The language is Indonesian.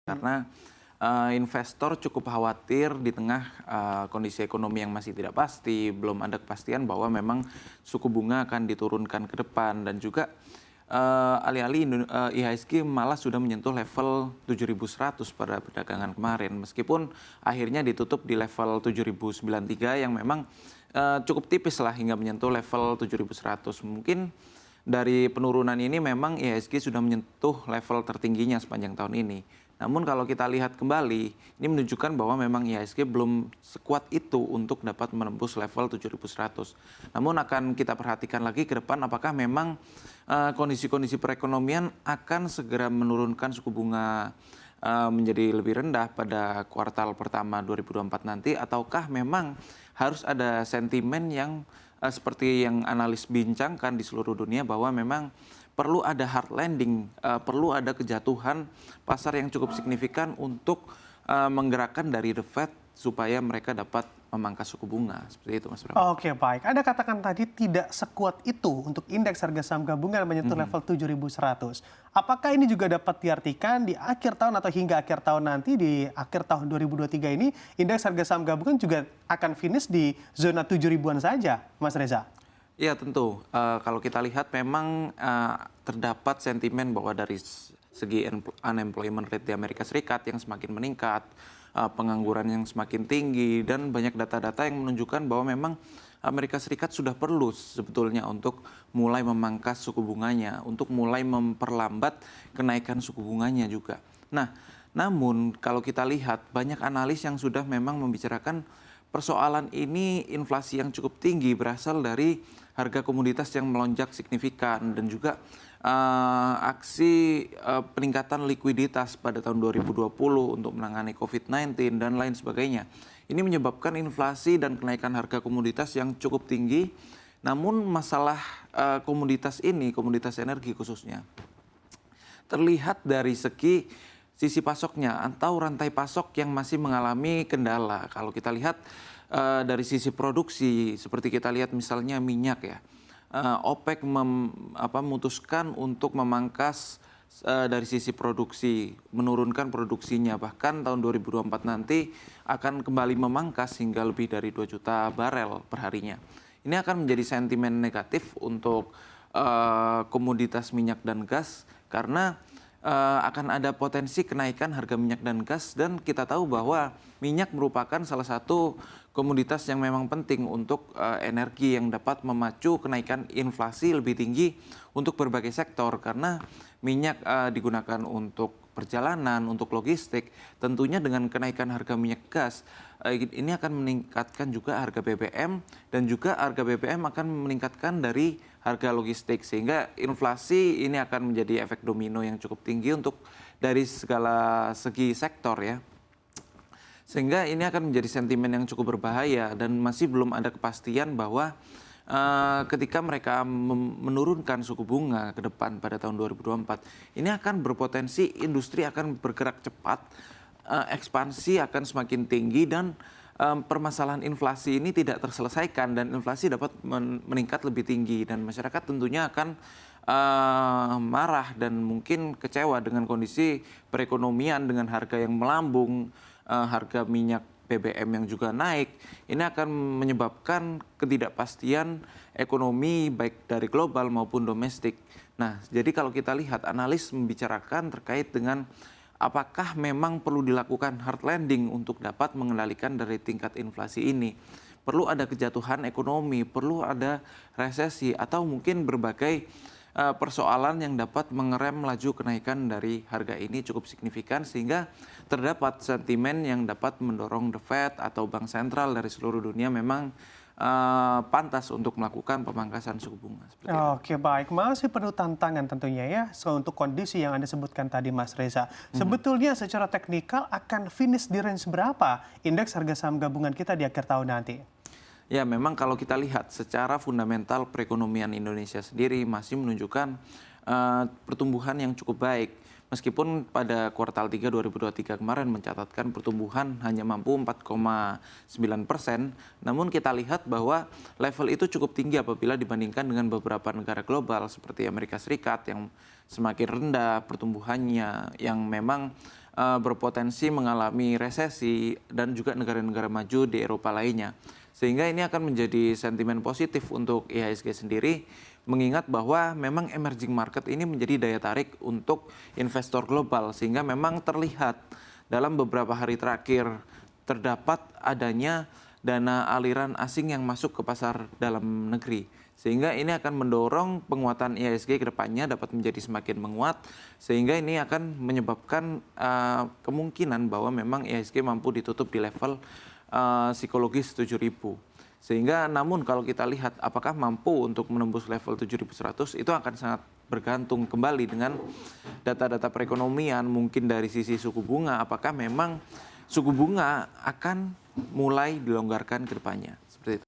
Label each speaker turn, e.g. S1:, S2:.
S1: Karena investor cukup khawatir di tengah kondisi ekonomi yang masih tidak pasti, belum ada kepastian bahwa memang suku bunga akan diturunkan ke depan dan juga alih-alih IHSG malah sudah menyentuh level 7.100 pada perdagangan kemarin meskipun akhirnya ditutup di level 7.093 yang memang cukup tipis lah hingga menyentuh level 7.100. Mungkin dari penurunan ini memang IHSG sudah menyentuh level tertingginya sepanjang tahun ini. Namun kalau kita lihat kembali, ini menunjukkan bahwa memang IHSG belum sekuat itu untuk dapat menembus level 7.100. Namun akan kita perhatikan lagi ke depan apakah memang kondisi-kondisi perekonomian akan segera menurunkan suku bunga menjadi lebih rendah pada kuartal pertama 2024 nanti, ataukah memang harus ada sentimen yang seperti yang analis bincangkan di seluruh dunia bahwa memang perlu ada hard landing, perlu ada kejatuhan pasar yang cukup signifikan untuk menggerakkan dari The Fed supaya mereka dapat memangkas suku bunga. Seperti itu, Mas Bram.
S2: Oke, baik. Anda katakan tadi tidak sekuat itu untuk indeks harga saham gabungan menyentuh level 7.100. Apakah ini juga dapat diartikan di akhir tahun atau hingga akhir tahun nanti, di akhir tahun 2023 ini, indeks harga saham gabungan juga akan finish di zona 7.000-an saja, Mas Reza?
S1: Iya tentu, kalau kita lihat memang terdapat sentimen bahwa dari segi unemployment rate di Amerika Serikat yang semakin meningkat, pengangguran yang semakin tinggi, dan banyak data-data yang menunjukkan bahwa memang Amerika Serikat sudah perlu sebetulnya untuk mulai memangkas suku bunganya, untuk mulai memperlambat kenaikan suku bunganya juga. Nah, namun kalau kita lihat banyak analis yang sudah memang membicarakan persoalan ini inflasi yang cukup tinggi berasal dari harga komoditas yang melonjak signifikan dan juga aksi peningkatan likuiditas pada tahun 2020 untuk menangani COVID-19 dan lain sebagainya. Ini menyebabkan inflasi dan kenaikan harga komoditas yang cukup tinggi. Namun masalah komoditas ini, komoditas energi khususnya, terlihat dari sisi pasoknya atau rantai pasok yang masih mengalami kendala. Kalau kita lihat dari sisi produksi, seperti kita lihat misalnya minyak ya, OPEC memutuskan untuk memangkas dari sisi produksi, menurunkan produksinya. Bahkan tahun 2024 nanti akan kembali memangkas hingga lebih dari 2 juta barel perharinya. Ini akan menjadi sentimen negatif untuk komoditas minyak dan gas karena akan ada potensi kenaikan harga minyak dan gas, dan kita tahu bahwa minyak merupakan salah satu komoditas yang memang penting untuk energi yang dapat memacu kenaikan inflasi lebih tinggi untuk berbagai sektor karena minyak digunakan untuk perjalanan, untuk logistik. Tentunya dengan kenaikan harga minyak gas ini akan meningkatkan juga harga BBM, dan juga harga BBM akan meningkatkan dari harga logistik, sehingga inflasi ini akan menjadi efek domino yang cukup tinggi untuk dari segala segi sektor ya. Sehingga ini akan menjadi sentimen yang cukup berbahaya dan masih belum ada kepastian bahwa ketika mereka menurunkan suku bunga ke depan pada tahun 2024, ini akan berpotensi industri akan bergerak cepat, ekspansi akan semakin tinggi, dan permasalahan inflasi ini tidak terselesaikan dan inflasi dapat meningkat lebih tinggi, dan masyarakat tentunya akan marah dan mungkin kecewa dengan kondisi perekonomian dengan harga yang melambung, harga minyak BBM yang juga naik. Ini akan menyebabkan ketidakpastian ekonomi baik dari global maupun domestik. Nah, jadi kalau kita lihat analis membicarakan terkait dengan apakah memang perlu dilakukan hard landing untuk dapat mengendalikan dari tingkat inflasi ini. Perlu ada kejatuhan ekonomi, perlu ada resesi, atau mungkin berbagai persoalan yang dapat mengerem laju kenaikan dari harga ini cukup signifikan sehingga terdapat sentimen yang dapat mendorong The Fed atau bank sentral dari seluruh dunia memang pantas untuk melakukan pemangkasan suku bunga.
S2: Oke, baik. Masih penuh tantangan tentunya ya untuk kondisi yang Anda sebutkan tadi, Mas Reza. Sebetulnya secara teknikal akan finish di range berapa indeks harga saham gabungan kita di akhir tahun nanti?
S1: Ya, memang kalau kita lihat secara fundamental perekonomian Indonesia sendiri masih menunjukkan pertumbuhan yang cukup baik. meskipun pada kuartal 3 2023 kemarin mencatatkan pertumbuhan hanya mampu 4,9%, namun kita lihat bahwa level itu cukup tinggi apabila dibandingkan dengan beberapa negara global seperti Amerika Serikat yang semakin rendah pertumbuhannya, yang memang berpotensi mengalami resesi, dan juga negara-negara maju di Eropa lainnya. Sehingga ini akan menjadi sentimen positif untuk IHSG sendiri, mengingat bahwa memang emerging market ini menjadi daya tarik untuk investor global, sehingga memang terlihat dalam beberapa hari terakhir terdapat adanya dana aliran asing yang masuk ke pasar dalam negeri. Sehingga ini akan mendorong penguatan IHSG ke depannya dapat menjadi semakin menguat, sehingga ini akan menyebabkan kemungkinan bahwa memang IHSG mampu ditutup di level psikologis 7.000. Sehingga namun kalau kita lihat apakah mampu untuk menembus level 7.100, itu akan sangat bergantung kembali dengan data-data perekonomian, mungkin dari sisi suku bunga, apakah memang suku bunga akan mulai dilonggarkan ke depannya. Seperti itu.